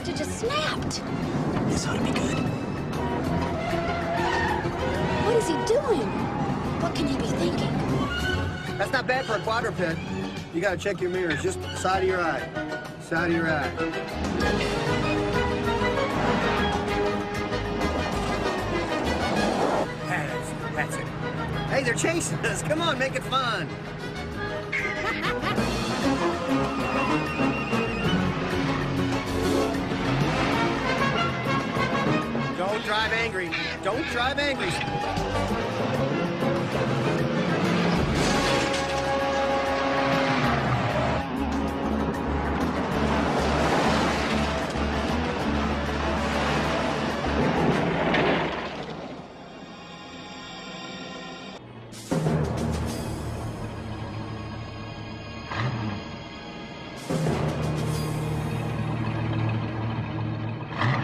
have just snapped. This ought to be good. What is he doing? What can he be thinking? That's not bad for a quadruped. You gotta check your mirrors, just side of your eye. Side of your eye. That's it. Hey, they're chasing us. Come on, make it fun. Don't drive angry. Don't drive angry.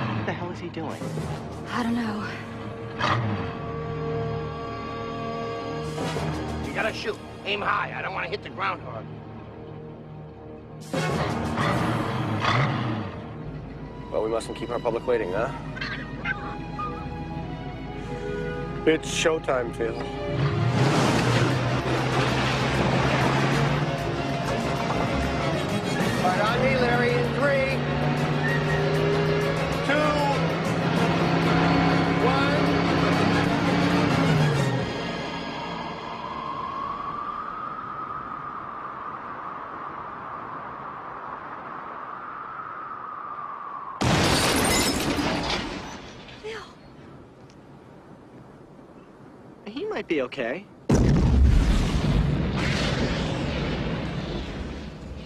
What the hell is he doing? I don't know. You gotta shoot. Aim high. I don't want to hit the ground hard. Well, we mustn't keep our public waiting, huh? It's showtime, Phil. Right on me, Larry, in 3, 2, 1. He might be okay.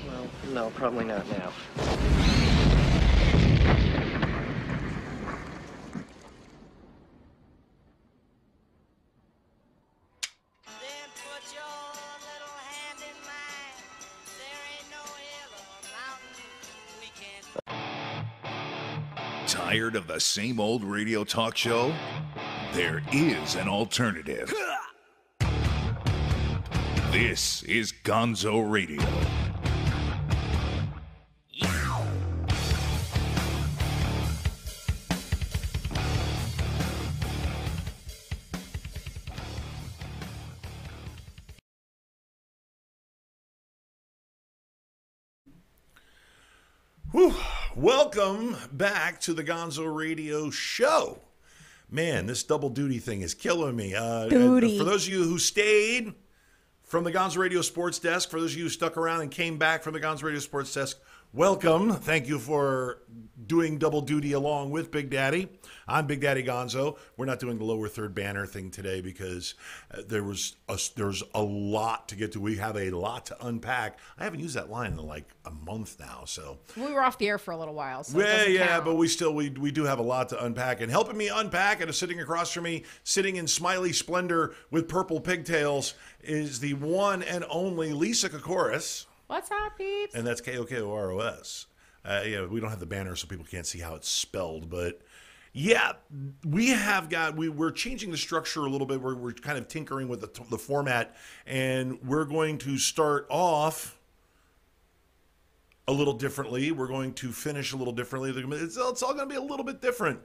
Well, no, probably not now. Then put your little hand in mine. There ain't no hill or mountain we can't. Tired of the same old radio talk show? There is an alternative. This is Gonzo Radio. Whew. Welcome back to the Gonzo Radio Show. Man, this double duty thing is killing me. Duty. For those of you who stayed from the Gonzo Radio Sports Desk, for those of you who stuck around and came back from the Gonzo Radio Sports Desk, welcome. Thank you for doing double duty along with Big Daddy. I'm Big Daddy Gonzo. We're not doing the lower third banner thing today because there's a lot to get to. We have a lot to unpack. I haven't used that line in like a month now, so We were off the air for a little while, so it yeah, doesn't yeah, count. but we do have a lot to unpack. And helping me unpack and sitting across from me, sitting in smiley splendor with purple pigtails, is the one and only Lisa Kokoris. What's up, peeps? And that's Kokoros. Yeah, we don't have the banner so people can't see how it's spelled, but yeah, we're changing the structure a little bit. We're kind of tinkering with the format, and we're going to start off a little differently. We're going to finish a little differently. It's all going to be a little bit different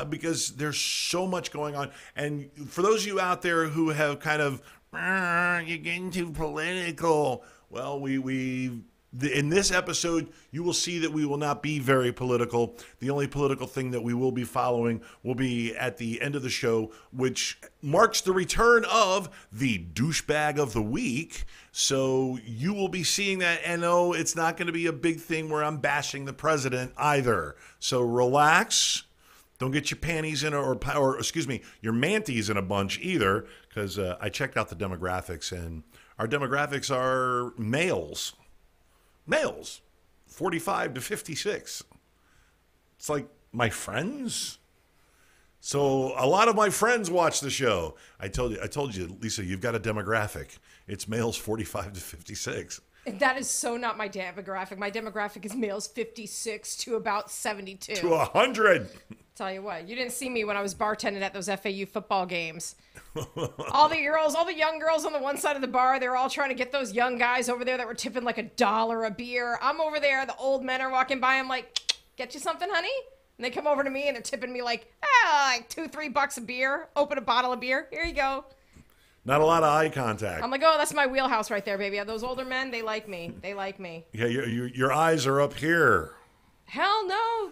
because there's so much going on. And for those of you out there who have kind of, you're getting too political. Well, in this episode, you will see that we will not be very political. The only political thing that we will be following will be at the end of the show, which marks the return of the douchebag of the week. So you will be seeing that. And no, it's not going to be a big thing where I'm bashing the president either. So relax. Don't get your panties in or excuse me, your manties in a bunch either, because I checked out the demographics, and our demographics are males. Males, 45 to 56. It's like my friends. So a lot of my friends watch the show. I told you, Lisa, you've got a demographic. It's males 45 to 56. That is so not my demographic. My demographic is males 56 to about 72. To 100. Tell you what, you didn't see me when I was bartending at those FAU football games. All the young girls on the one side of the bar, they're all trying to get those young guys over there that were tipping like $1 a beer. I'm over there, the old men are walking by, I'm like, Get you something, honey? And they come over to me and they're tipping me like $2-3 a beer. Open a bottle of beer. Here you go. Not a lot of eye contact. I'm like, oh, that's my wheelhouse right there, baby. Those older men, they like me. They like me. Yeah, your eyes are up here. Hell no.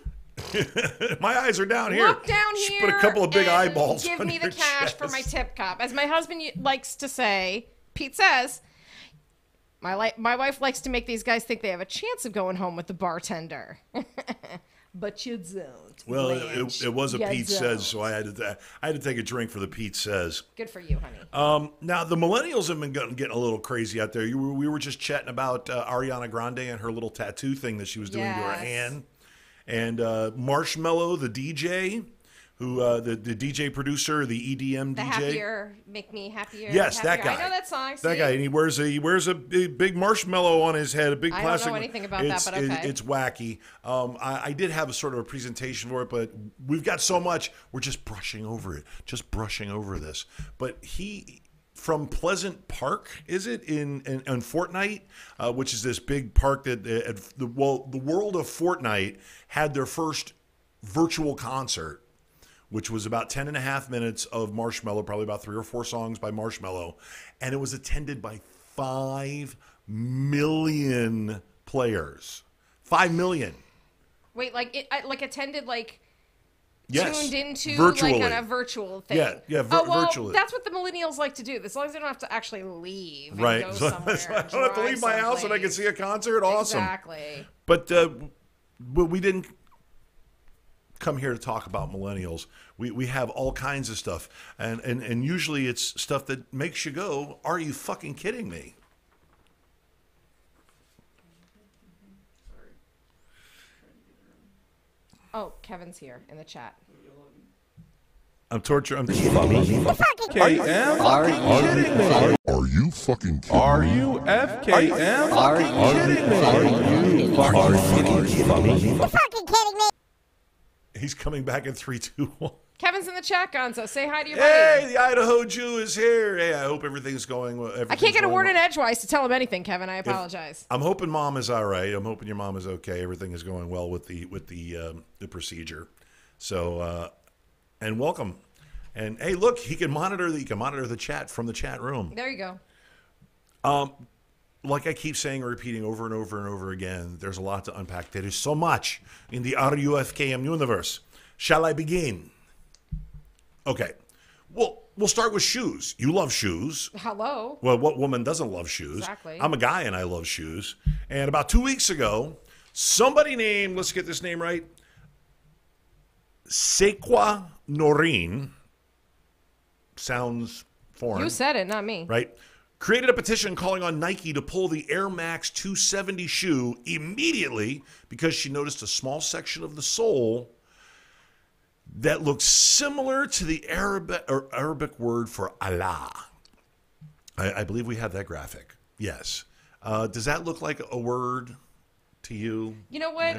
My eyes are down here. Look down Just here. put a couple of big and eyeballs give on me the your cash chest. for my tip cup. As my husband likes to say, Pete says, my wife likes to make these guys think they have a chance of going home with the bartender. But you don't. Well, Blanche. it was a You Pete don't. Says, so I had to take a drink for the Pete Says. Good for you, honey. Now, the millennials have been getting a little crazy out there. We were just chatting about Ariana Grande and her little tattoo thing that she was doing to her hand. And Marshmello, the DJ, who the DJ producer, the EDM The DJ. happier, make me happier. Yes, happier. that guy. I know that song. That see? guy, and he wears a big marshmallow on his head, a big I plastic. don't know anything about that, but okay. It's wacky. I did have a sort of a presentation for it, but we've got so much, we're just brushing over it, just brushing over this. But he, from Pleasant Park, is it in Fortnite, which is this big park that the world of Fortnite had their first virtual concert, which was about 10 and a half minutes of Marshmello, probably about 3 or 4 songs by Marshmello. And it was attended by 5 million players. 5 million. Wait, like attended, like Yes. tuned into Virtually. like on a virtual thing. Yeah, virtually. That's what the millennials like to do. As long as they don't have to actually leave. And Right. Go So somewhere, I don't have to leave my house and I can see a concert. Awesome. Exactly. But we didn't come here to talk about millennials. We have all kinds of stuff. And usually it's stuff that makes you go, are you fucking kidding me? Oh, Kevin's here in the chat. I'm torturing. Are you fucking kidding me? Are you fucking kidding me? Are you FKM? Are you fucking kidding me? He's coming back in 3, 2, 1. Kevin's in the chat, Gonzo. Say hi to your buddy. Hey, the Idaho Jew is here. Hey, I hope everything's going well. I can't get a word in edgewise to tell him anything, Kevin. I apologize. I'm hoping Mom is all right. I'm hoping your mom is okay. Everything is going well with the procedure. So, and welcome. And hey, look, he can monitor the chat from the chat room. There you go. Like I keep saying, repeating over and over and over again, there's a lot to unpack. There is so much in the RUFKM universe. Shall I begin? Okay. Well, we'll start with shoes. You love shoes. Hello. Well, what woman doesn't love shoes? Exactly. I'm a guy and I love shoes. And about 2 weeks ago, somebody named, let's get this name right, Sequa Noreen, sounds foreign. You said it, not me. Right? Created a petition calling on Nike to pull the Air Max 270 shoe immediately because she noticed a small section of the sole that looks similar to the Arabic word for Allah. I believe we have that graphic. Yes. Does that look like a word to you? You know what?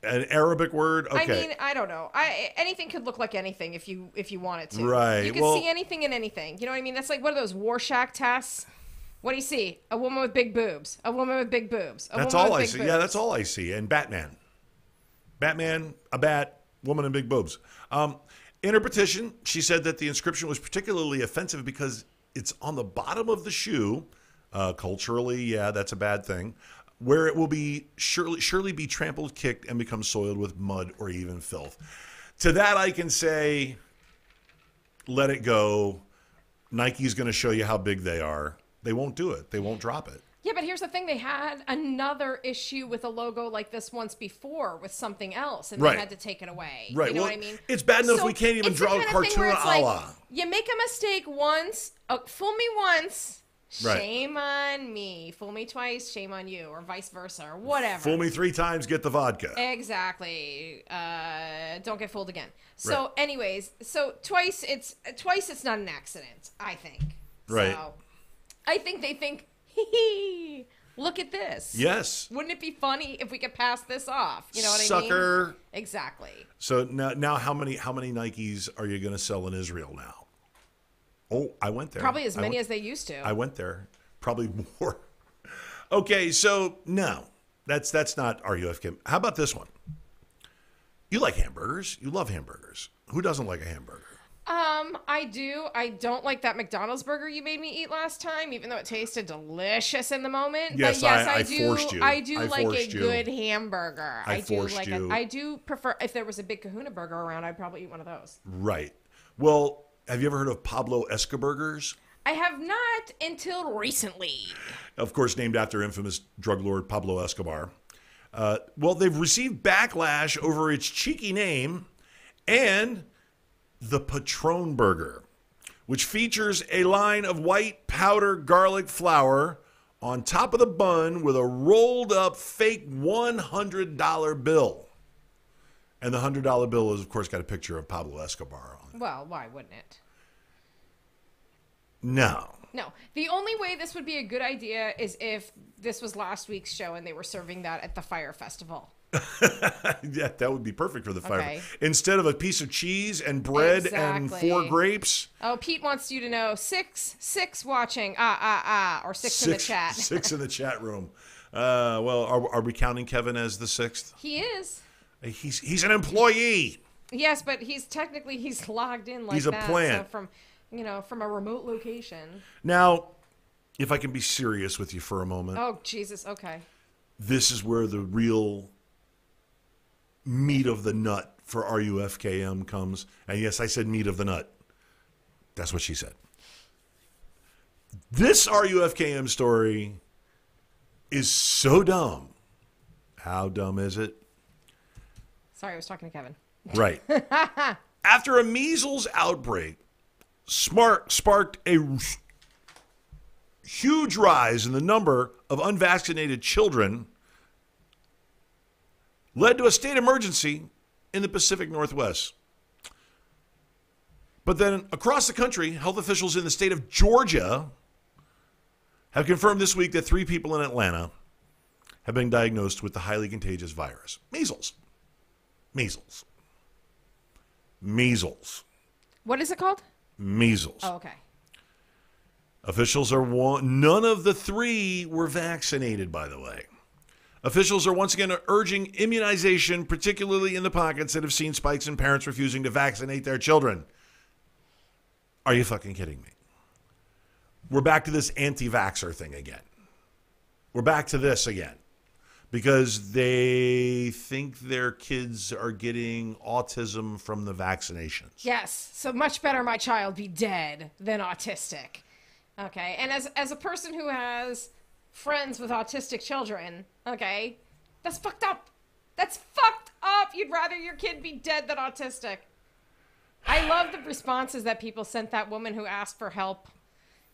An Arabic word? Okay. I mean, I don't know. Anything could look like anything if you want it to. Right. You can see anything in anything. You know what I mean? That's like, what are those Rorschach tests? What do you see? A woman with big boobs. A woman with big boobs. That's all I see. Yeah, that's all I see. And Batman, a bat, woman in big boobs. In her petition, she said that the inscription was particularly offensive because it's on the bottom of the shoe. Culturally, yeah, that's a bad thing. Where it will be surely be trampled, kicked, and become soiled with mud or even filth. To that, I can say, let it go. Nike's going to show you how big they are. They won't do it. They won't drop it. Yeah, but here's the thing. They had another issue with a logo like this once before with something else, and they had to take it away. Right. You know well, what I mean? It's bad enough So we can't even it's the draw a kind of thing cartoon where of it's like, Allah. you make a mistake once, fool me once, Right. shame on me. Fool me twice, shame on you, or vice versa, or whatever. Fool me 3 times, get the vodka. Exactly. Don't get fooled again. So, anyways, twice it's not an accident, I think. Right. So, I think they think, hee, look at this. Yes. Wouldn't it be funny if we could pass this off? You know what I mean? Sucker. Exactly. So now how many Nikes are you going to sell in Israel now? Oh, I went there. Probably as many as they used to. I went there. Probably more. Okay, so now That's not RUFK. How about this one? You like hamburgers. You love hamburgers. Who doesn't like a hamburger? I do. I don't like that McDonald's burger you made me eat last time, even though it tasted delicious in the moment. Yes, but yes, I do. forced you. I do I like a forced you. good hamburger. I forced you. I do prefer, if there was a Big Kahuna burger around, I'd probably eat one of those. Right. Well, have you ever heard of Pablo Escoburgers? I have not until recently. Of course, named after infamous drug lord Pablo Escobar. Well, they've received backlash over its cheeky name and the Patron Burger, which features a line of white powder garlic flour on top of the bun with a rolled up fake $100 bill. And the $100 bill has, of course, got a picture of Pablo Escobar on it. Well, why wouldn't it? No. No. The only way this would be a good idea is if this was last week's show and they were serving that at the Fire Festival. Yeah, that would be perfect for the fire. Okay. Instead of a piece of cheese and bread and 4 grapes. Oh, Pete wants you to know six watching. Or six in the chat. 6 in the chat room. Well, are we counting Kevin as the 6th? He is. He's an employee. Yes, but he's logged in like he's a that. plant. So from a remote location. Now, if I can be serious with you for a moment. Oh, Jesus. Okay. This is where the real meat of the nut for RUFKM comes. And yes, I said meat of the nut. That's what she said. This RUFKM story is so dumb. How dumb is it? Sorry, I was talking to Kevin. Right. After a measles outbreak sparked a huge rise in the number of unvaccinated children, led to a state emergency in the Pacific Northwest. But then across the country, health officials in the state of Georgia have confirmed this week that 3 people in Atlanta have been diagnosed with the highly contagious virus. Measles. Measles. Measles. What is it called? Measles. Oh, okay. Officials are none of the 3 were vaccinated, by the way. Officials are once again urging immunization, particularly in the pockets that have seen spikes in parents refusing to vaccinate their children. Are you fucking kidding me? We're back to this anti-vaxxer thing again. We're back to this again. Because they think their kids are getting autism from the vaccinations. Yes. So much better my child be dead than autistic. Okay. And as a person who has friends with autistic children, okay, that's fucked up. That's fucked up. You'd rather your kid be dead than autistic. I love the responses that people sent that woman who asked for help.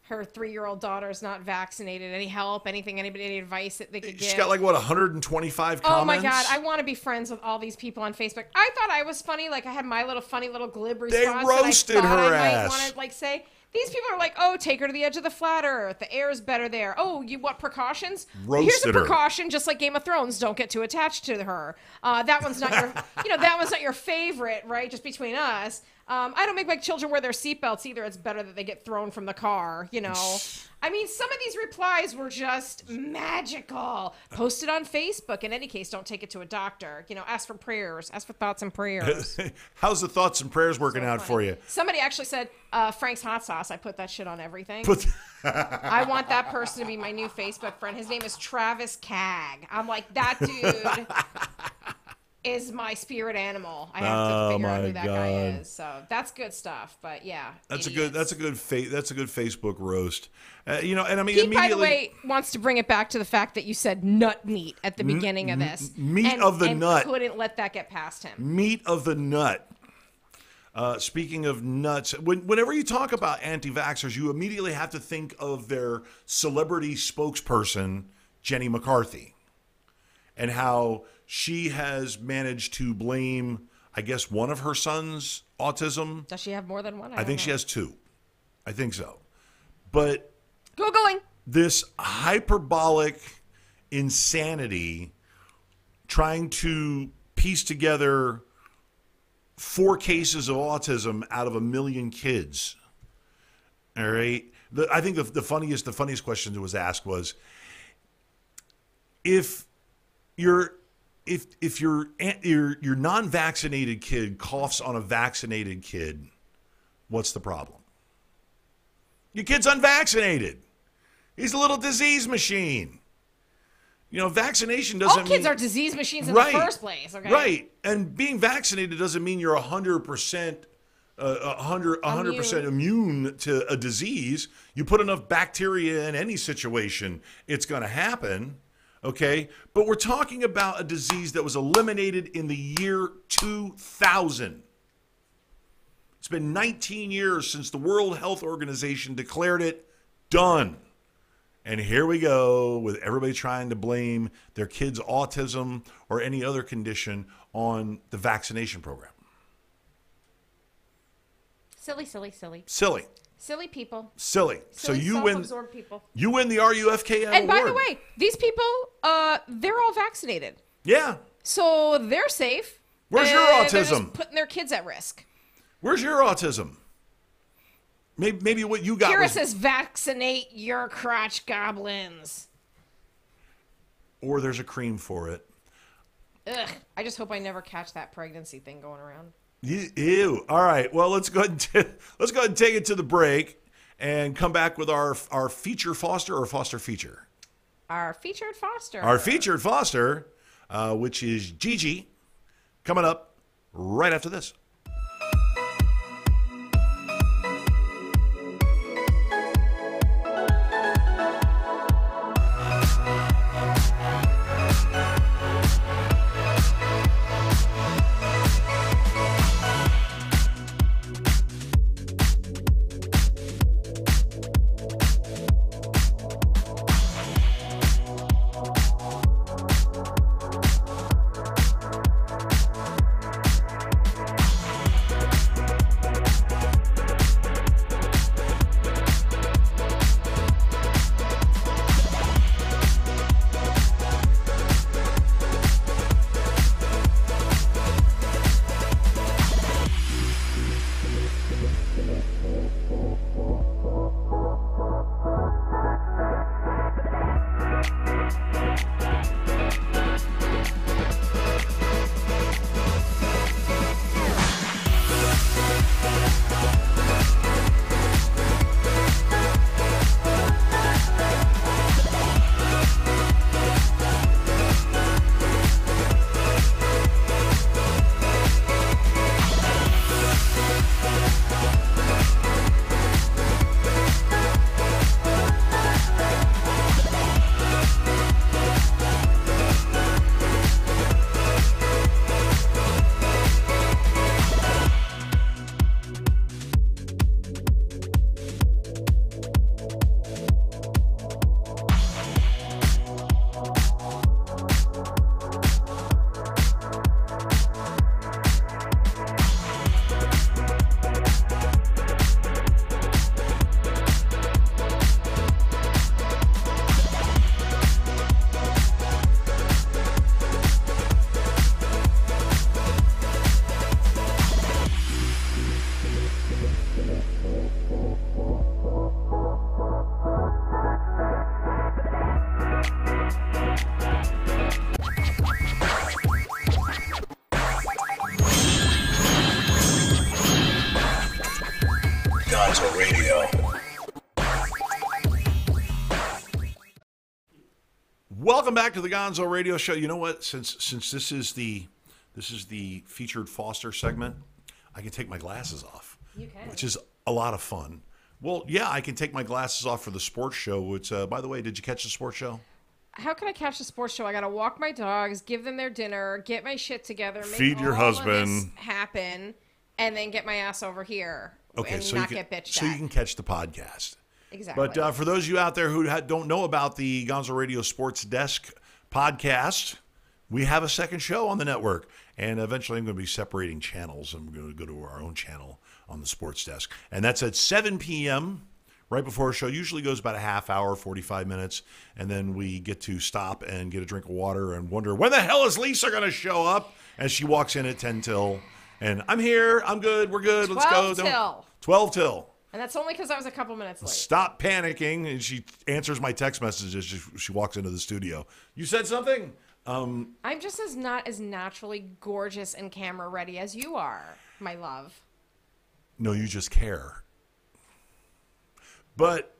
Her 3-year-old daughter's not vaccinated. Any help? Anything? Anybody? Any advice that they could give? She's got 125 comments? Oh my God. I want to be friends with all these people on Facebook. I thought I was funny. Like I had my little funny little glib response. They roasted that I thought her I ass. might want to say. These people are like, oh, take her to the edge of the flat earth. The air is better there. Oh, you want precautions? Here's a precaution, just like Game of Thrones. Don't get too attached to her. That one's not your, that one's not your favorite, right? Just between us. I don't make my children wear their seatbelts either. It's better that they get thrown from the car, I mean, some of these replies were just magical. Posted on Facebook. In any case, don't take it to a doctor. Ask for prayers. Ask for thoughts and prayers. How's the thoughts and prayers working out for you? Somebody actually said, Frank's hot sauce. I put that shit on everything. I want that person to be my new Facebook friend. His name is Travis Cag. I'm like, that dude is my spirit animal. I have to figure out who that guy is. So that's good stuff. But yeah, that's a good Facebook roast. And I mean, Pete, by the way, wants to bring it back to the fact that you said nut meat at the beginning of this. Meat of the nut. Couldn't let that get past him. Meat of the nut. Speaking of nuts, whenever you talk about anti-vaxxers, you immediately have to think of their celebrity spokesperson, Jenny McCarthy, and how she has managed to blame, I guess, one of her son's autism. Does she have more than one? I think she has 2. I think so. But Googling. This hyperbolic insanity trying to piece together 4 cases of autism out of 1 million kids. All right. I think the funniest question that was asked was, if if your non-vaccinated kid coughs on a vaccinated kid, what's the problem? Your kid's unvaccinated. He's a little disease machine. Vaccination doesn't All kids mean... are disease machines in Right. the first place, okay? Right. And being vaccinated doesn't mean you're 100%... 100% immune to a disease. You put enough bacteria in any situation, it's going to happen. Okay? But we're talking about a disease that was eliminated in the year 2000. It's been 19 years since the World Health Organization declared it done. And here we go with everybody trying to blame their kids' autism or any other condition on the vaccination program. Silly, silly, silly. Silly. Silly people. Silly. So Silly, you win. self-absorbed people. You win the RUFKM And by award. the way, these people, they're all vaccinated. Yeah. So they're safe. Where's your They're autism? just putting their kids at risk. Where's your autism? Maybe what you got Kira was... says, vaccinate your crotch goblins. Or there's a cream for it. Ugh. I just hope I never catch that pregnancy thing going around. Ew. All right. Well, let's go ahead and take it to the break and come back with our feature foster or foster feature. Our featured foster. Our featured foster, which is Gigi, coming up right after this. Gonzo Radio. Welcome back to the Gonzo Radio Show. You know what? Since this is the featured foster segment, I can take my glasses off. You can. Which is a lot of fun. Well, yeah, I can take my glasses off for the sports show. Which, by the way, did you catch the sports show? How can I catch the sports show? I gotta walk my dogs, give them their dinner, get my shit together, make Feed your all of husband. this happen, and then get my ass over here Okay, and so not you can, get bitched so at. you can catch the podcast. Exactly. But for those of you out there who don't know about the Gonzo Radio Sports Desk podcast, we have a second show on the network. And eventually I'm going to be separating channels. I'm going to go to our own channel on the Sports Desk. And that's at 7 p.m., right before our show. Usually goes about a half hour, 45 minutes. And then we get to stop and get a drink of water and wonder, when the hell is Lisa going to show up? And she walks in at 10 till. And I'm here. I'm good. We're good. Let's go. 12 till. 12 till. And that's only because I was a couple minutes late. Stop panicking. And she answers my text messages as she walks into the studio. You said something? I'm just not as naturally gorgeous and camera ready as you are, my love. No, you just care. But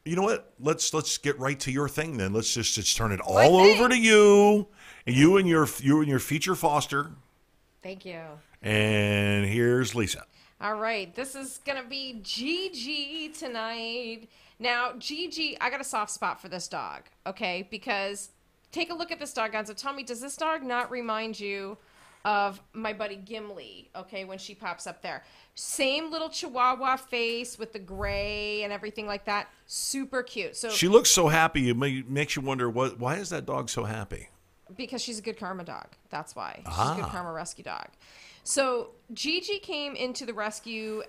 you know what? Let's get right to your thing then. Let's just turn it all over to you. You and your feature foster. Thank you. And here's Lisa. All right, this is gonna be Gigi tonight. Now, Gigi, I got a soft spot for this dog, okay? Because take a look at this dog, Gonzo. Tell me, does this dog not remind you of my buddy Gimli, okay, when she pops up there? Same little Chihuahua face with the gray and everything like that. Super cute. So she looks so happy. It makes you wonder, why is that dog so happy? Because she's a good karma dog. That's why. She's a good karma rescue dog. So Gigi came into the rescue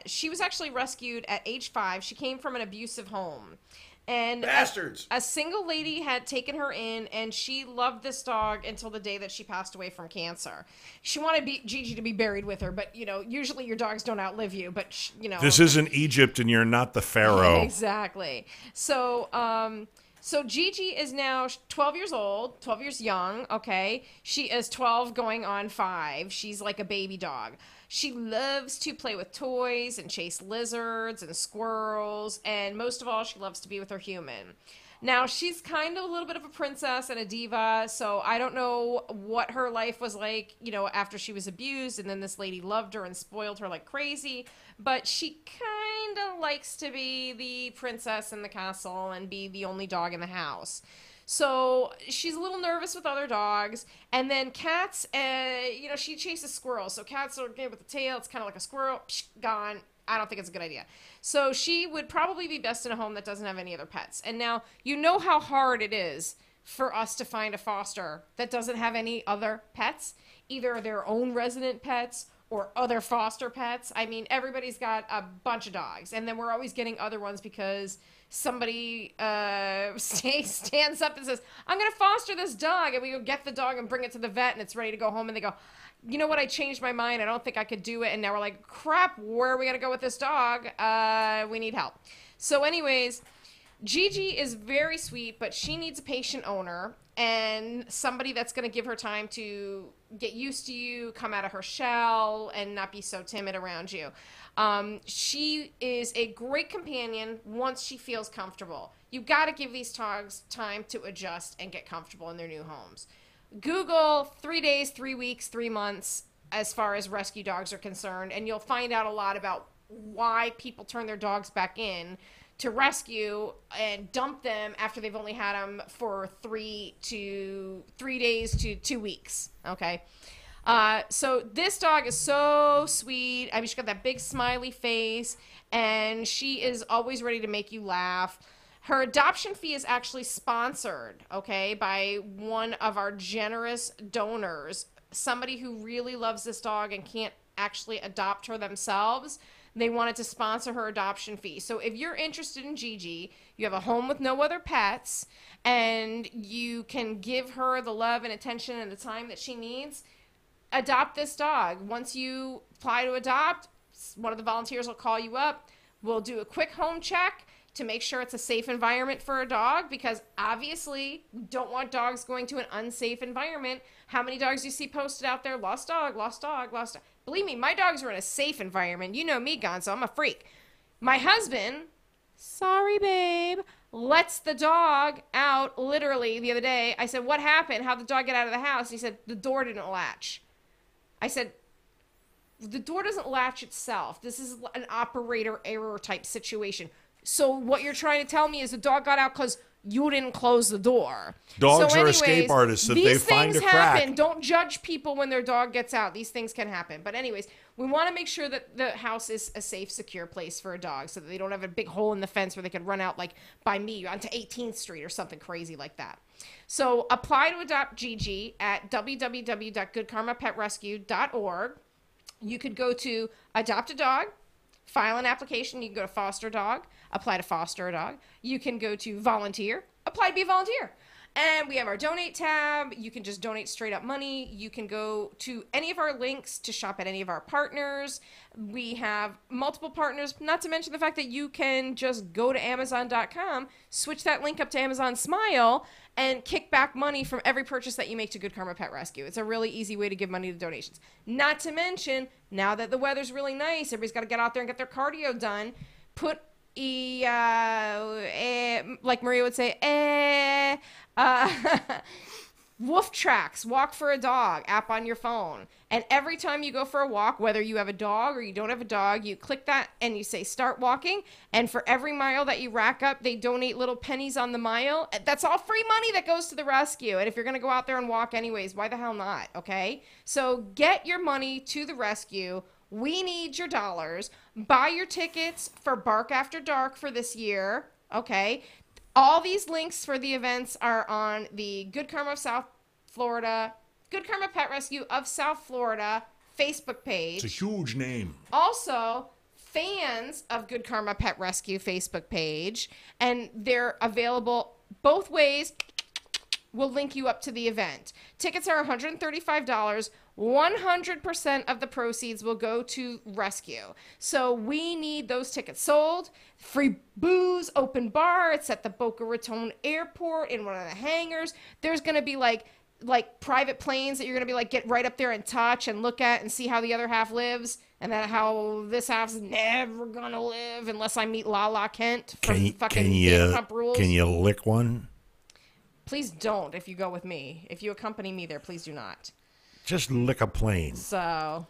she was actually rescued at age 5. She came from an abusive home. And bastards. A single lady had taken her in, and she loved this dog until the day that she passed away from cancer. She wanted Gigi to be buried with her, but, you know, usually your dogs don't outlive you, but, you know. This isn't Egypt, and you're not the pharaoh. Exactly. So Gigi is now 12 years old, 12 years young, okay? She is 12 going on 5. She's like a baby dog. She loves to play with toys and chase lizards and squirrels, and most of all, she loves to be with her human. Now, she's kind of a little bit of a princess and a diva, so I don't know what her life was like, you know, after she was abused, and then this lady loved her and spoiled her like crazy, but she kind of likes to be the princess in the castle and be the only dog in the house. So she's a little nervous with other dogs, and then cats, you know, she chases squirrels. So cats are good with the tail. It's kind of like a squirrel. Psh, gone. I don't think it's a good idea. So she would probably be best in a home that doesn't have any other pets. And now, you know how hard it is for us to find a foster that doesn't have any other pets, either their own resident pets or other foster pets. I mean, everybody's got a bunch of dogs, and then we're always getting other ones because somebody stands up and says, I'm going to foster this dog, and we go get the dog and bring it to the vet, and it's ready to go home, and they go, you know what, I changed my mind, I don't think I could do it, and now we're like, crap, where are we going to go with this dog? We need help. So anyways, Gigi is very sweet, but she needs a patient owner and somebody that's going to give her time to get used to you, come out of her shell, and not be so timid around you. She is a great companion once she feels comfortable. You've got to give these dogs time to adjust and get comfortable in their new homes. Google 3 days, 3 weeks, 3 months as far as rescue dogs are concerned, and you'll find out a lot about why people turn their dogs back in to rescue and dump them after they've only had them for 3 days to 2 weeks. Okay. So this dog is so sweet. I mean, she's got that big smiley face, and she is always ready to make you laugh. Her adoption fee is actually sponsored, okay, by one of our generous donors, somebody who really loves this dog and can't actually adopt her themselves. They wanted to sponsor her adoption fee. So if you're interested in Gigi, you have a home with no other pets, and you can give her the love and attention and the time that she needs, adopt this dog. Once you apply to adopt, one of the volunteers will call you up. We'll do a quick home check to make sure it's a safe environment for a dog, because obviously we don't want dogs going to an unsafe environment. How many dogs you see posted out there? Lost dog, lost dog, lost dog. Believe me, my dogs are in a safe environment. You know me, Gonzo. I'm a freak. My husband, sorry, babe, lets the dog out literally the other day. I said, what happened? How'd the dog get out of the house? He said, the door didn't latch. I said, the door doesn't latch itself. This is an operator error type situation. So what you're trying to tell me is the dog got out because you didn't close the door. Dogs are escape artists. If they find a crack. Happen. Don't judge people when their dog gets out. These things can happen. But anyways, we want to make sure that the house is a safe, secure place for a dog so that they don't have a big hole in the fence where they could run out like by me onto 18th Street or something crazy like that. So apply to adopt Gigi at www.goodkarmapetrescue.org. You could go to adopt a dog, file an application. You can go to foster dog, apply to foster a dog. You can go to volunteer, apply to be a volunteer. And we have our donate tab. You can just donate straight up money. You can go to any of our links to shop at any of our partners. We have multiple partners, not to mention the fact that you can just go to Amazon.com, switch that link up to Amazon Smile, and kick back money from every purchase that you make to Good Karma Pet Rescue. It's a really easy way to give money to donations. Not to mention, now that the weather's really nice, everybody's got to get out there and get their cardio done. Put like Maria would say, Woof Tracks, Walk for a Dog app on your phone. And every time you go for a walk, whether you have a dog or you don't have a dog, you click that and you say start walking. And for every mile that you rack up, they donate little pennies on the mile. That's all free money that goes to the rescue. And if you're going to go out there and walk anyways, why the hell not? Okay? So get your money to the rescue. We need your dollars. Buy your tickets for Bark After Dark for this year. Okay? All these links for the events are on the Good Karma of South Florida, Good Karma Pet Rescue of South Florida Facebook page. It's a huge name. Also, fans of Good Karma Pet Rescue Facebook page, and they're available both ways. We'll link you up to the event. Tickets are $135. 100% of the proceeds will go to rescue. So we need those tickets sold. Free booze, open bar. It's at the Boca Raton Airport in one of the hangars. There's going to be like private planes that you're going to be like get right up there and touch and look at and see how the other half lives and then how this half's never going to live unless I meet Lala Kent from fucking Vanderpump Rules. Can you lick one? Please don't if you go with me. If you accompany me there, please do not. Just lick a plane. So,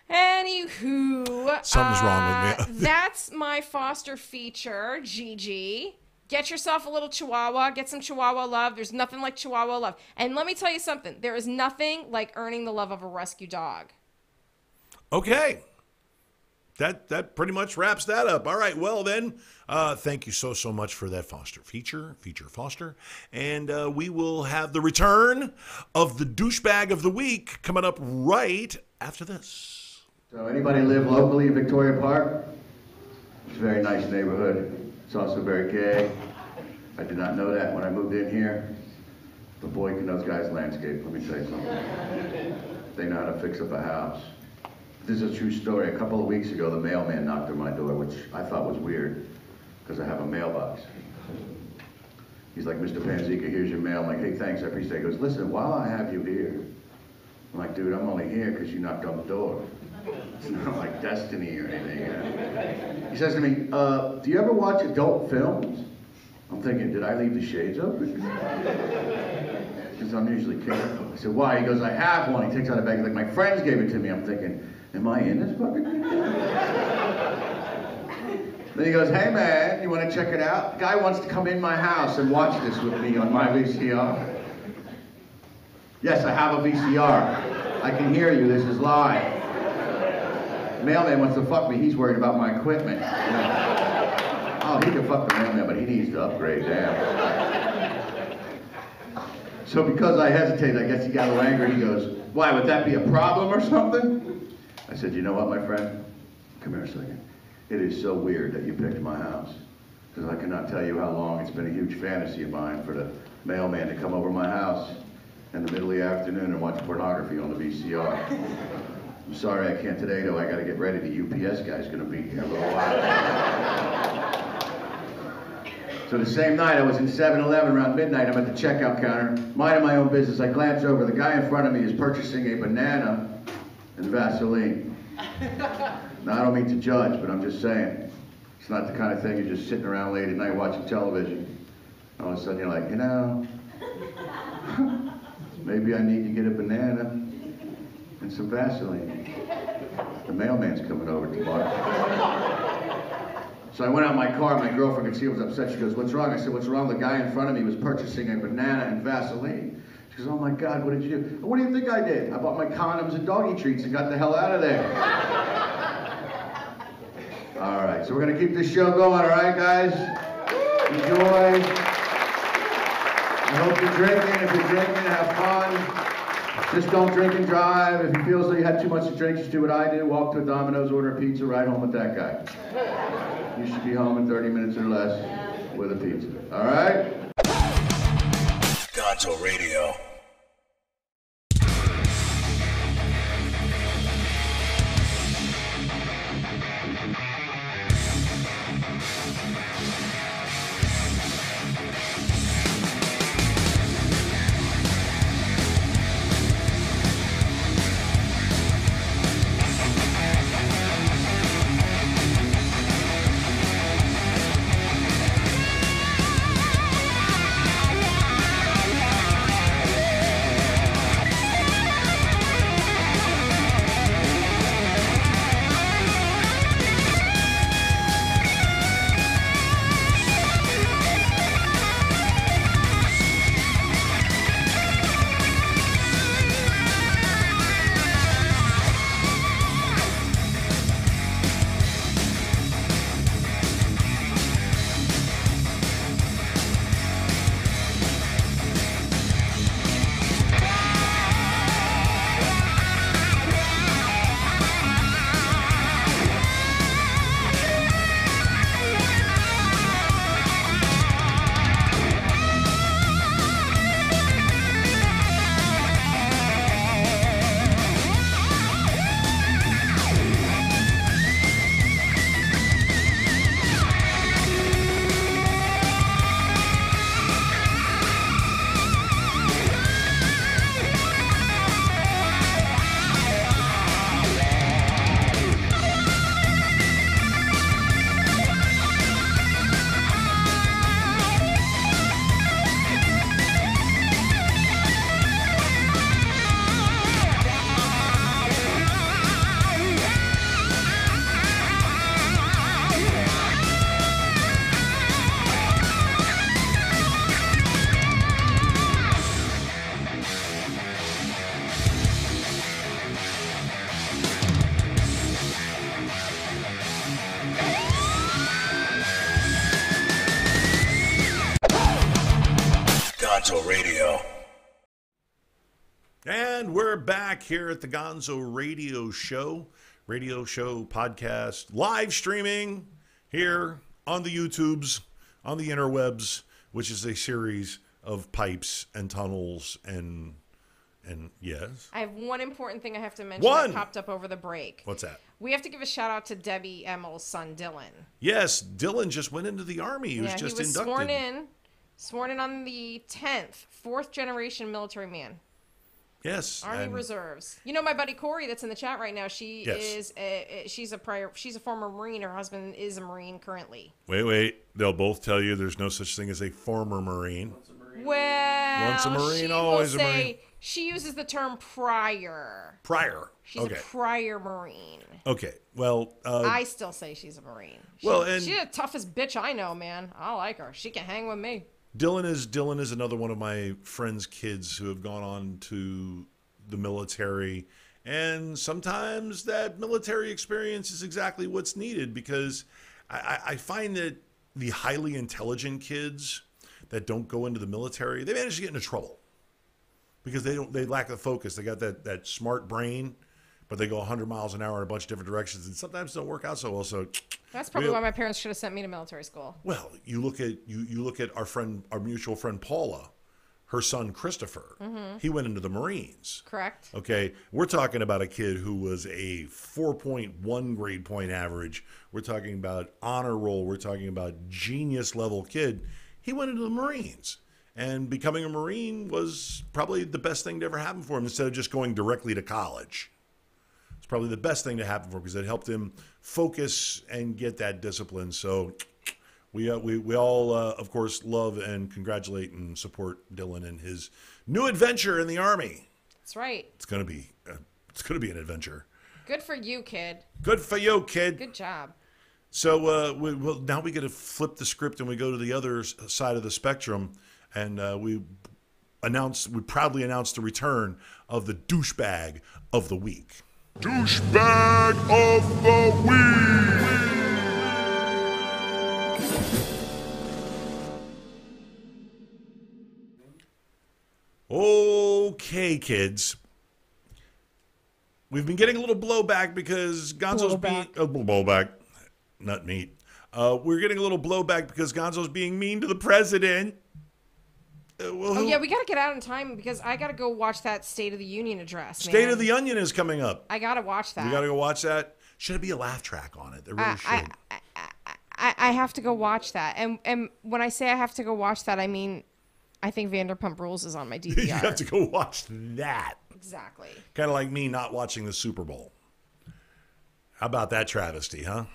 anywho. Something's wrong with me. That's my foster feature, Gigi. Get yourself a little Chihuahua. Get some Chihuahua love. There's nothing like Chihuahua love. And let me tell you something. There is nothing like earning the love of a rescue dog. Okay. That pretty much wraps that up. All right. Well, then, thank you so much for that foster feature foster. And we will have the return of the douchebag of the week coming up right after this. So anybody live locally in Victoria Park? It's a very nice neighborhood. It's also very gay. I did not know that when I moved in here. But boy, can those guys landscape, let me tell you something. They know how to fix up a house. This is a true story. A couple of weeks ago, the mailman knocked on my door, which I thought was weird, because I have a mailbox. He's like, Mr. Panzica, here's your mail. I'm like, hey, thanks, I appreciate it. He goes, listen, while I have you here, I'm like, dude, I'm only here because you knocked on the door. It's not like destiny or anything. You know? He says to me, do you ever watch adult films? I'm thinking, did I leave the shades open? Because I'm usually careful. I said, why? He goes, I have one. He takes out a bag. He's like, my friends gave it to me. I'm thinking, am I in this fucking thing? Then he goes, hey man, you want to check it out? The guy wants to come in my house and watch this with me on my VCR. Yes, I have a VCR. I can hear you, this is live. Mailman wants to fuck me, he's worried about my equipment. Oh, he can fuck the mailman, but he needs to upgrade, damn. So because I hesitated, I guess he got a little angry. He goes, why, would that be a problem or something? I said, you know what, my friend? Come here a second. It is so weird that you picked my house. Because I cannot tell you how long it's been a huge fantasy of mine for the mailman to come over my house in the middle of the afternoon and watch pornography on the VCR. I'm sorry I can't today, though. I got to get ready. The UPS guy's going to be here in a little while. So the same night, I was in 7-Eleven around midnight. I'm at the checkout counter, minding my own business. I glance over. The guy in front of me is purchasing a banana and Vaseline. Now, I don't mean to judge, but I'm just saying. It's not the kind of thing you're just sitting around late at night watching television. All of a sudden, you're like, you know, maybe I need to get a banana and some Vaseline. The mailman's coming over tomorrow. So I went out in my car, my girlfriend could see I was upset. She goes, what's wrong? I said, what's wrong? The guy in front of me was purchasing a banana and Vaseline. She goes, oh my God, what did you do? What do you think I did? I bought my condoms and doggy treats and got the hell out of there. All right, so we're gonna keep this show going, all right, guys? Enjoy. I hope you're drinking. If you're drinking, have fun. Just don't drink and drive. If you feel as though you had too much to drink, just do what I do. Walk to a Domino's, order a pizza, ride home with that guy. You should be home in 30 minutes or less with a pizza. All right? Gonzo Radio. Gonzo Radio. And we're back here at the Gonzo Radio Show podcast, live streaming here on the YouTubes, on the interwebs, which is a series of pipes and tunnels and yes. I have one important thing I have to mention that popped up over the break. What's that? We have to give a shout out to Debbie Emmel's son, Dylan. Yes, Dylan just went into the Army. He was just inducted. Sworn in on the 10th, fourth generation military man. Yes. Army Reserves. You know my buddy Corey that's in the chat right now. She's a former Marine. Her husband is a Marine currently. Wait. They'll both tell you there's no such thing as a former Marine. Well, once a Marine, always a Marine. She uses the term prior. Prior. She's a prior Marine. Okay. Well, I still say she's a Marine. She's the toughest bitch I know, man. I like her. She can hang with me. Dylan is another one of my friends' kids who have gone on to the military, and sometimes that military experience is exactly what's needed, because I find that the highly intelligent kids that don't go into the military, they manage to get into trouble because they lack the focus. They got that smart brain, but they go 100 miles an hour in a bunch of different directions, and sometimes don't work out so well. So that's probably why my parents should have sent me to military school. Well, you look at our mutual friend Paula, her son Christopher. Mm-hmm. He went into the Marines. Correct. Okay, we're talking about a kid who was a 4.1 grade point average. We're talking about honor roll. We're talking about genius level kid. He went into the Marines. And becoming a Marine was probably the best thing to ever happen for him, instead of just going directly to college. It's probably the best thing to happen for him, because it helped him focus and get that discipline. So we all, of course, love and congratulate and support Dylan in his new adventure in the Army. That's right. It's gonna be an adventure. Good for you, kid. Good for you, kid. Good job. So now we get to flip the script and we go to the other side of the spectrum, and we proudly announce the return of the douchebag of the week. Douchebag of the week. Okay, kids. We've been getting a little blowback because Gonzo's being blowback, not meat. We're getting a little blowback because Gonzo's being mean to the president. We gotta get out in time because I gotta go watch that State of the Union address. State of the Onion is coming up. I gotta watch that. You gotta go watch that. Should be a laugh track on it? There really should. I have to go watch that, and when I say I have to go watch that, I mean I think Vanderpump Rules is on my DVR. You have to go watch that. Exactly. Kind of like me not watching the Super Bowl. How about that travesty, huh?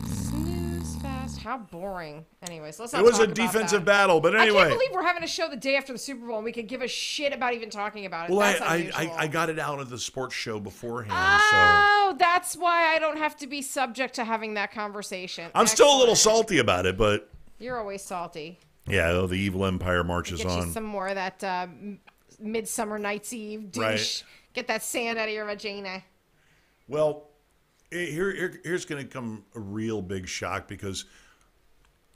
Snooze fast. How boring. Anyways, let's not It was talk a about defensive that. battle, but anyway. I can't believe we're having a show the day after the Super Bowl and we could give a shit about even talking about it. Well, That's I got it out of the sports show beforehand. Oh, that's why I don't have to be subject to having that conversation. I'm still a little salty about it, but... You're always salty. Yeah, the evil empire marches Get on. you some more of that Midsummer Night's Eve douche. Right. Get that sand out of your vagina. Well, here's going to come a real big shock, because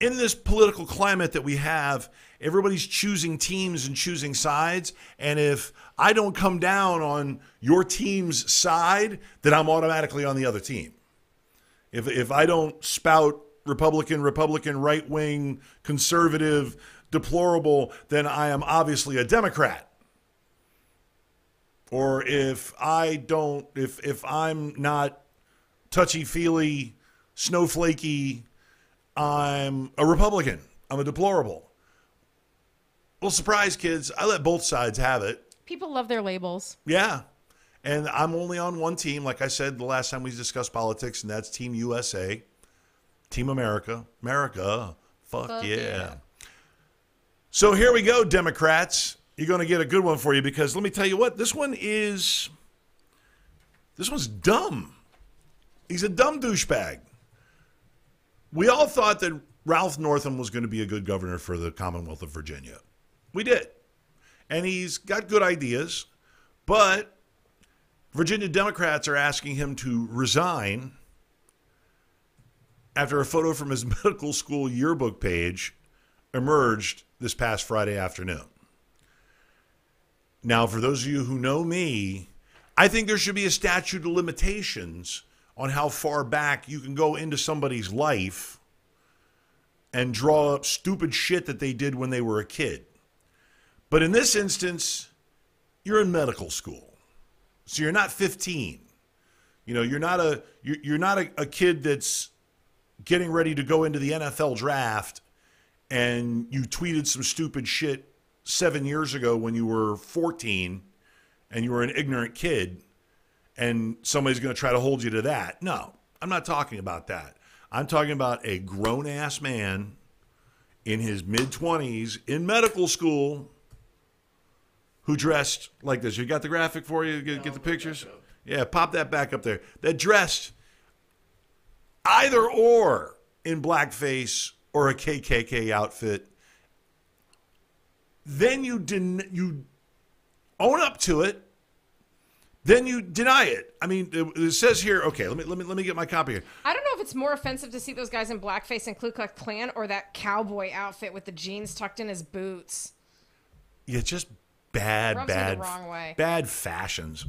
in this political climate that we have, everybody's choosing teams and choosing sides. And if I don't come down on your team's side, then I'm automatically on the other team. If I don't spout Republican, right-wing, conservative, deplorable, then I am obviously a Democrat. Or if I'm not touchy-feely, snowflakey, I'm a Republican. I'm a deplorable. Well, surprise, kids, I let both sides have it. People love their labels. Yeah. And I'm only on one team, like I said the last time we discussed politics, and that's Team USA. Team America. America. Fuck yeah. So here we go, Democrats. You're going to get a good one for you, because let me tell you what, this one's dumb. He's a dumb douchebag. We all thought that Ralph Northam was going to be a good governor for the Commonwealth of Virginia. We did. And he's got good ideas, but Virginia Democrats are asking him to resign after a photo from his medical school yearbook page emerged this past Friday afternoon. Now, for those of you who know me, I think there should be a statute of limitations on how far back you can go into somebody's life and draw up stupid shit that they did when they were a kid. But in this instance, you're in medical school. So you're not 15. You know, you're not a kid that's getting ready to go into the NFL draft and you tweeted some stupid shit 7 years ago when you were 14 and you were an ignorant kid and somebody's going to try to hold you to that. No, I'm not talking about that. I'm talking about a grown-ass man in his mid-20s in medical school who dressed like this. You got the graphic for you? Get the pictures? Yeah, pop that back up there. That dressed either or in blackface or a KKK outfit. Then you own up to it. Then you deny it. I mean, it says here. Okay, let me get my copy here. I don't know if it's more offensive to see those guys in blackface and Ku Klux Klan or that cowboy outfit with the jeans tucked in his boots. Yeah, just bad the wrong way. Bad fashions.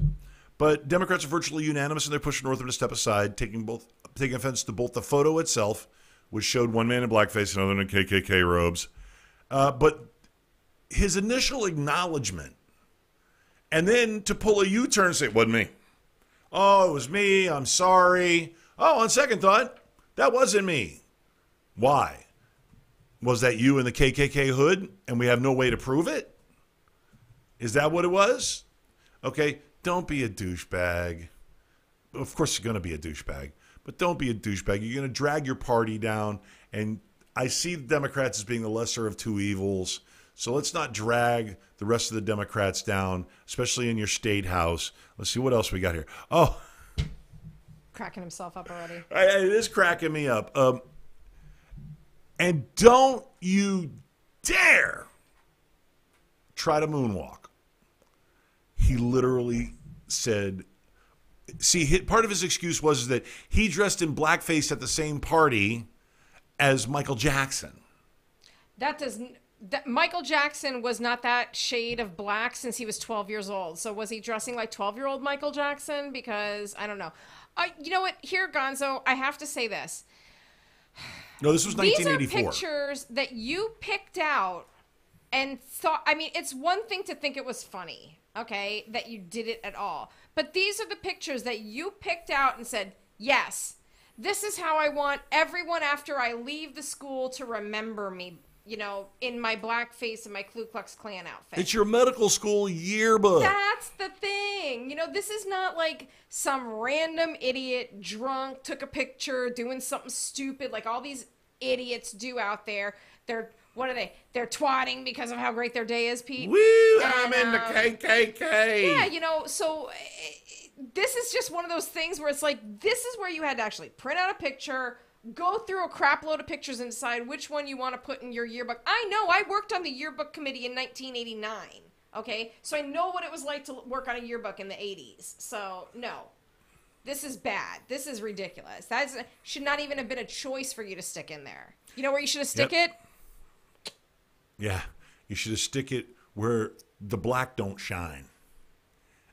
But Democrats are virtually unanimous, and they're pushing Northam to step aside, taking offense to both the photo itself, which showed one man in blackface and another in KKK robes, but his initial acknowledgement, and then to pull a U-turn and say, it wasn't me. Oh, it was me. I'm sorry. Oh, on second thought, that wasn't me. Why? Was that you in the KKK hood, and we have no way to prove it? Is that what it was? Okay, don't be a douchebag. Of course you're going to be a douchebag, but don't be a douchebag. You're going to drag your party down, and I see the Democrats as being the lesser of two evils. So let's not drag the rest of the Democrats down, especially in your state house. Let's see what else we got here. Oh. Cracking himself up already. It is cracking me up. And don't you dare try to moonwalk. He literally said, see, part of his excuse was that he dressed in blackface at the same party as Michael Jackson. Michael Jackson was not that shade of black since he was 12 years old. So was he dressing like 12-year-old Michael Jackson? Because I don't know. You know what? Here, Gonzo, I have to say this. No, this was 1984. These are pictures that you picked out and thought, I mean, it's one thing to think it was funny, okay, that you did it at all. But these are the pictures that you picked out and said, yes, this is how I want everyone after I leave the school to remember me, you know, in my blackface and my Ku Klux Klan outfit. It's your medical school yearbook. That's the thing. You know, this is not like some random idiot drunk took a picture doing something stupid like all these idiots do out there. What are they? They're twatting because of how great their day is, Pete. Woo! I'm in the KKK. Yeah, you know, so this is just one of those things where it's like, this is where you had to actually print out a picture, go through a crap load of pictures and decide which one you want to put in your yearbook. I know, I worked on the yearbook committee in 1989, okay? So I know what it was like to work on a yearbook in the 80s. So, no. This is bad. This is ridiculous. That should not even have been a choice for you to stick in there. You know where you should have stick it? Yeah, you should have stick it where the black don't shine.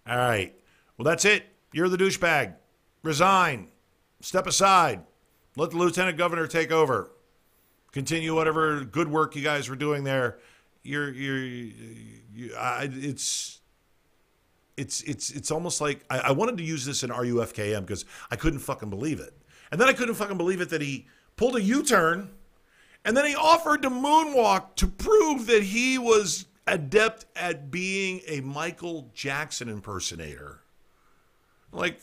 All right. Well, that's it. You're the douchebag. Resign. Step aside. Let the lieutenant governor take over. Continue whatever good work you guys were doing there. It's almost like I wanted to use this in RUFKM because I couldn't fucking believe it. And then I couldn't fucking believe it that he pulled a U-turn and then he offered to moonwalk to prove that he was adept at being a Michael Jackson impersonator. Like,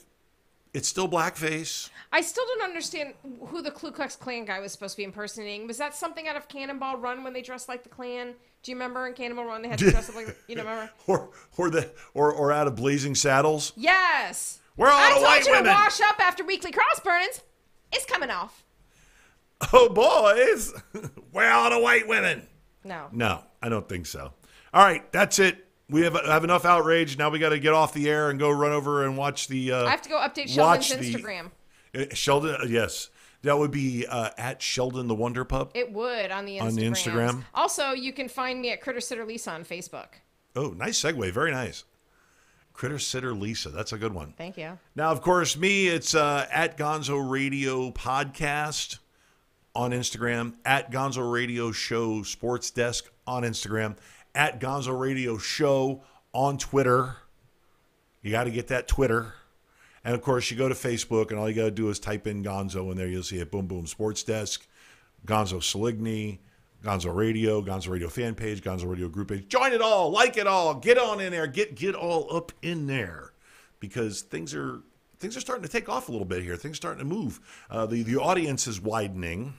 it's still blackface. I still don't understand who the Ku Klux Klan guy was supposed to be impersonating. Was that something out of Cannonball Run when they dressed like the Klan? Do you remember in Cannonball Run they had to dress up like, you know, remember? or out of Blazing Saddles? Yes. We're all the white women. I told you to wash up after weekly cross burnings. It's coming off. Oh, boys. We're all the white women. No, I don't think so. All right, that's it. We have enough outrage. Now we got to get off the air and go run over and watch the... I have to go update Sheldon's Instagram. Sheldon, yes. That would be at Sheldon the Wonder Pup. It would on the Instagram. On the Instagram. Also, you can find me at Critter Sitter Lisa on Facebook. Oh, nice segue. Very nice. Critter Sitter Lisa. That's a good one. Thank you. Now, of course, me, it's at Gonzo Radio Podcast on Instagram, at Gonzo Radio Show Sports Desk on Instagram, at Gonzo Radio Show on Twitter. You got to get that Twitter. And, of course, you go to Facebook, and all you got to do is type in Gonzo, and there you'll see it. Boom, boom, Sports Desk, Gonzo Saligny, Gonzo Radio fan page, Gonzo Radio group page. Join it all. Like it all. Get on in there. Get all up in there because things are starting to take off a little bit here. Things are starting to move. The audience is widening,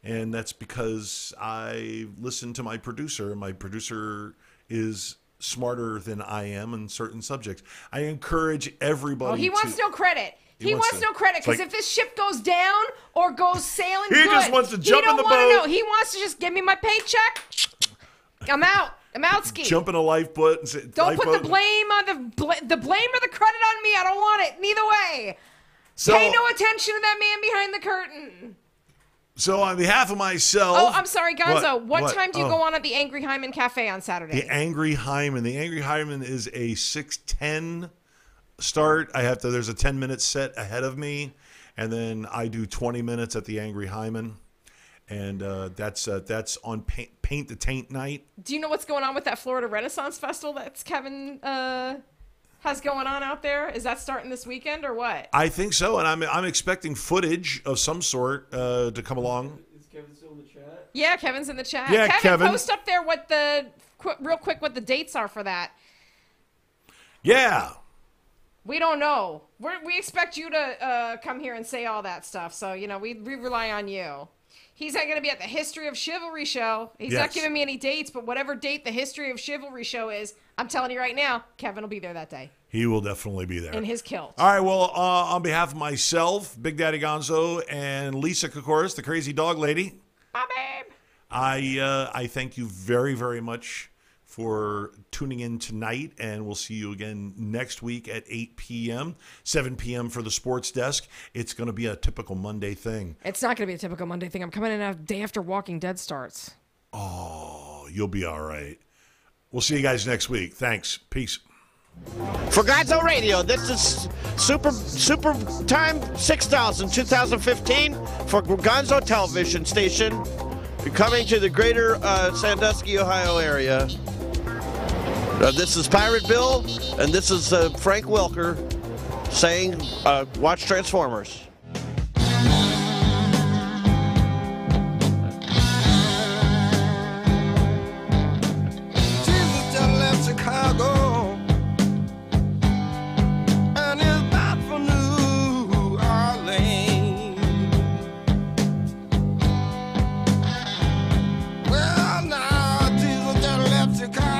and that's because I listen to my producer. My producer is smarter than I am in certain subjects. I encourage everybody. Oh, he wants no credit. He wants no credit because like, if this ship goes down or goes sailing, he just wants to jump in the boat. Know. He wants to just give me my paycheck. I'm out. I'm out ski. Jump in a lifeboat and say, don't put the blame on the blame or the credit on me. I don't want it. Neither way. So, pay no attention to that man behind the curtain. So on behalf of myself... Oh, I'm sorry, Gonzo. What time do you go on at the Angry Hyman Cafe on Saturday? The Angry Hyman. The Angry Hyman is a 6:10 start. There's a 10-minute set ahead of me, and then I do 20 minutes at the Angry Hyman, and that's on Paint the Taint night. Do you know what's going on with that Florida Renaissance Festival that's Kevin has going on out there? Is that starting this weekend or what? I think so, and I'm expecting footage of some sort to come along. Is Kevin still in the chat? Yeah, Kevin's in the chat. Yeah, Kevin. Post up there what real quick what the dates are for that. Yeah. We don't know. We expect you to come here and say all that stuff. So, we rely on you. He's not going to be at the History of Chivalry show. He's not giving me any dates, but whatever date the History of Chivalry show is, I'm telling you right now, Kevin will be there that day. He will definitely be there. In his kilt. All right, well, on behalf of myself, Big Daddy Gonzo, and Lisa Kokoris, the crazy dog lady. My babe. I thank you very, very much for tuning in tonight, and we'll see you again next week at 8 p.m., 7 p.m. for the Sports Desk. It's going to be a typical Monday thing. It's not going to be a typical Monday thing. I'm coming in a day after Walking Dead starts. Oh, you'll be all right. We'll see you guys next week. Thanks. Peace. For Gonzo Radio, this is Super Time 6000 2015 for Gonzo Television Station. You're coming to the greater Sandusky, Ohio area. This is Pirate Bill, and this is Frank Welker saying, watch Transformers. Jesus just left Chicago and is bound for New Orleans. Well, now Jesus just left Chicago.